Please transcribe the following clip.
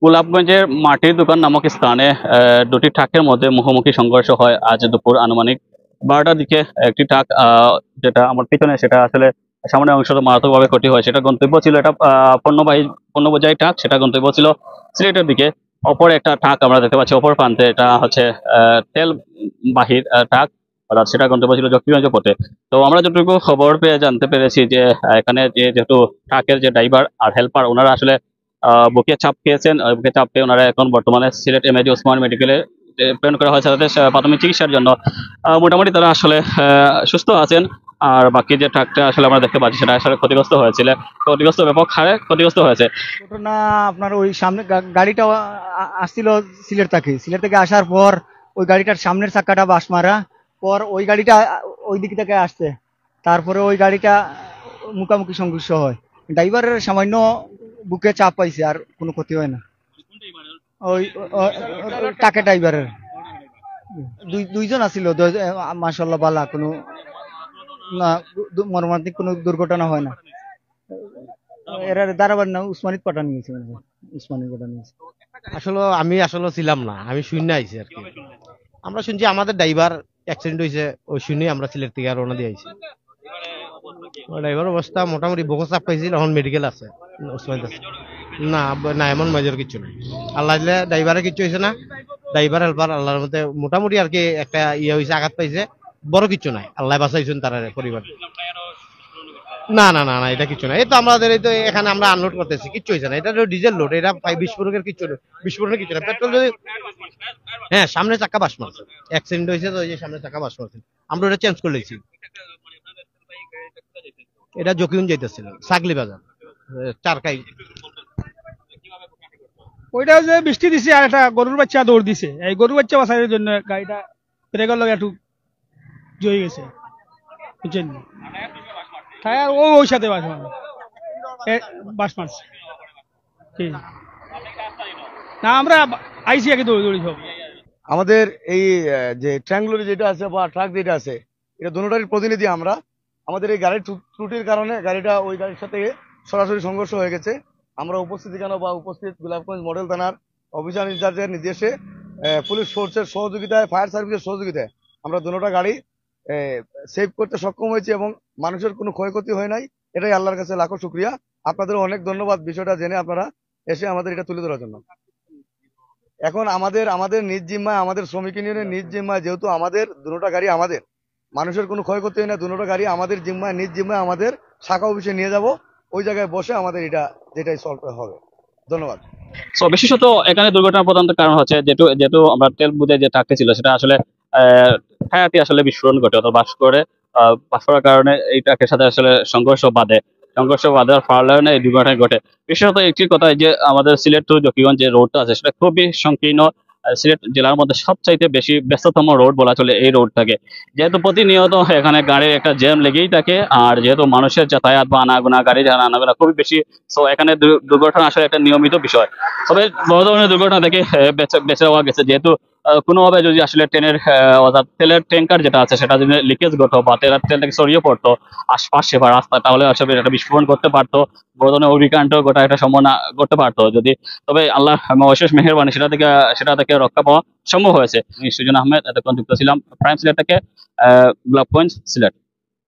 গোলাপগঞ্জের মাটির দোকান নামক স্থানে দুটি ট্রাকের মধ্যে মুখোমুখি সংঘর্ষ হয় আজ দুপুর আনুমানিক 12টার দিকে। একটি ট্রাক যেটা আমার পিছনে, সেটা আসলে সামনের অংশ মারাত্মকভাবে ক্ষতি হয়। সেটা গন্তব্য ছিল, এটা পণ্য বোঝাই ট্রাক, সেটা গন্তব্য ছিল সিলেটের দিকে। অপর একটা ট্রাক আমরা দেখতে পাচ্ছি অপর প্রান্তে, এটা হচ্ছে তেল বাহির ট্রাক, অর্থাৎ সেটা গন্তব্য ছিল জকিগঞ্জ পথে। তো আমরা যতটুকু খবর পেয়ে জানতে পেরেছি যে এখানে যেহেতু ট্রাকের যে ড্রাইভার আর হেল্পার, ওনারা আসলে বুকে চাপ খেয়েছেন। বুকে চাপ পেয়ে ওনারা এখন বর্তমানে সিলেট এমএজি ওসমান মেডিকেলে প্রেরণ করা হয়েছে তাদের প্রাথমিক চিকিৎসার জন্য। মোটামুটি তারা আসলে সুস্থ আছেন। আর বাকি যে ট্রাকটা আসলে আমরা দেখতে পাচ্ছি, সেটা আসলে ক্ষতিগ্রস্ত হয়েছিল, ক্ষতিগ্রস্ত ব্যাপক হারে ক্ষতিগ্রস্ত হয়েছে। ঘটনা আপনার ওই সামনে গাড়িটা আসছিল সিলেট থেকে আসার পর ওই গাড়িটার সামনের চাকাটা বাস মারা, পর ওই গাড়িটা ওই দিক থেকে আসছে, তারপরে ওই গাড়িটা মুখামুখি সংঘর্ষ হয়। ড্রাইভারের সামান্য বুকে চাপ পাইছে, আর কোনো ক্ষতি হয় না। ওই টাকে ড্রাইভারের দুইজন আছিল, মাশাআল্লাহ বালা, কোনো না মর্মান্তিক কোনো দুর্ঘটনা হয় না। এরা দারাবার না উসমানিত পাঠানো হয়েছে, উসমানিত পাঠানো হয়েছে। আমি ছিলাম না, আমি শূন্য আইছি আর কি। আমরা শুনছি আমাদের ড্রাইভার অ্যাক্সিডেন্ট হয়েছে, ওই শুনে আমরা সিলেট থেকে রওনা দিয়ে আইছি। ড্রাইভার অবস্থা মোটামুটি বহু চাপ পাইছিল, এখন মেডিকেল আছে, ওসমানিত আছে। না না, এমন মেজর কিছু নেই। আল্লাহ দিলে ড্রাইভারে কিছু হয়েছে না, ড্রাইভার হেল্পার আল্লাহর মধ্যে মোটামুটি আর কি একটা ইয়ে হয়েছে, আঘাত পাইছে, বড় কিছু নাই, আল্লাহ বাঁচাইছেন তার পরিবার। না না না না, এটা কিছু না। এই তো আমাদের এই তো এখানে আমরা আনলোড করতেছি, কিছু হয়েছে না। এটা তো ডিজেল লোড, এটা বিস্ফোরকের কিছু বিস্ফোরণের কিছু না। পেট্রোল যদি, হ্যাঁ সামনে চাকা বাস মারছে, অ্যাক্সিডেন্ট হয়েছে তো, এই যে সামনে চাকা বাস মারছে, আমরা ওটা চেঞ্জ করে লেছি। এটা জকিউন যাইতেছিল সাগলি বাজার চারকাই। ওইটা যে বৃষ্টি দিছে আর একটা গরুর বাচ্চা দৌড় দিছে, এই গরুর বাচ্চা বাঁচানোর জন্য গাড়িটা ব্রেকের লগে একটু জয়ে গেছে, বুঝছেন? টায়ার ওই সাথে বাস মারছে। ঠিক। না আমরা আইসি আগে দৌড়ি দৌড়ি সব। আমাদের এই যে ট্রাঙ্গুলার যেটা আছে বা ট্রাক যেটা আছে, এটা দুটোটারই প্রতিনিধি আমরা। আমাদের এই গাড়ির ত্রুটির কারণে গাড়িটা ওই গাড়ির সাথে সরাসরি সংঘর্ষ হয়ে গেছে। আমরা উপস্থিত গোলাপগঞ্জ মডেল থানার অফিসার ইনচার্জের নির্দেশে, পুলিশ ফোর্সের সহযোগিতায়, ফায়ার সার্ভিসের সহযোগিতায় আমরা দুটোটা গাড়ি সেভ করতে সক্ষম হয়েছি এবং মানুষের কোনো ক্ষয়ক্ষতি হয় নাই। এটাই আল্লাহর কাছে লাখো শুক্রিয়া। আপনাদের অনেক ধন্যবাদ বিষয়টা জেনে আপনারা এসে আমাদের এটা তুলে ধরার জন্য। এখন আমাদের নিজ জিম্মায়, আমাদের শ্রমিক ইউনিয়নের নিজ জিম্মায়, যেহেতু আমাদের দুটোটা গাড়ি আমাদের, মানুষের কোনো ক্ষয়ক্ষতি হয় না, দুটোটা গাড়ি আমাদের জিম্মায়, নিজ জিম্মায় আমাদের শাখা অফিসে নিয়ে যাব, ওই জায়গায় বসে আমাদের এটা যেটাই সলভ হবে। ধন্যবাদ। তো বিশেষত এখানে দুর্ঘটনার প্রধান কারণ হচ্ছে যেহেতু যেহেতু আমরা তেল বুঝে যে ট্রাকটি ছিল, সেটা আসলে টায়ারটি আসলে বিস্ফোরণ ঘটে, অথবা বাস করার কারণে এই ট্রাকের সাথে আসলে সংঘর্ষ বাঁধার কারণে এই দুর্ঘটনা ঘটে। বিশেষত একটি কথা, যে আমাদের সিলেট টু জকিগঞ্জ যে রোডটা আছে, সেটা খুবই সংকীর্ণ। সিলেট জেলার মধ্যে সবচাইতে বেশি ব্যস্ততম রোড বলা চলে এই রোডটাকে। যেহেতু প্রতিনিয়ত এখানে গাড়ির একটা জ্যাম লেগেই থাকে, আর যেহেতু মানুষের যাতায়াত বা আনাগোনা, গাড়ি আনাগোনা খুবই বেশি, তো এখানে দুর্ঘটনা আসলে একটা নিয়মিত বিষয়। তবে বড় ধরনের দুর্ঘটনা থেকে বেঁচে যাওয়া গেছে, যেহেতু কোনোভাবে যদি আসলে অর্থাৎ তেলের ট্যাঙ্কার যেটা আছে, সেটা যদি লিকেজ ঘটো বা তেলটাকে ছড়িয়ে পড়তো আশপাশে বা রাস্তা, তাহলে আসলে একটা বিস্ফোরণ করতে পারতো, বড় ধরনের অগ্নিকাণ্ড ঘটা একটা সম্ভাবনা করতে পারতো যদি। তবে আল্লাহ অশেষ মেহেরবানি, সেটা থেকে রক্ষা পাওয়া সম্ভব হয়েছে। সুজন আহমেদ এতক্ষণ যুক্ত ছিলাম প্রাইম সিলেট থেকে, গোলাপগঞ্জ, সিলেট।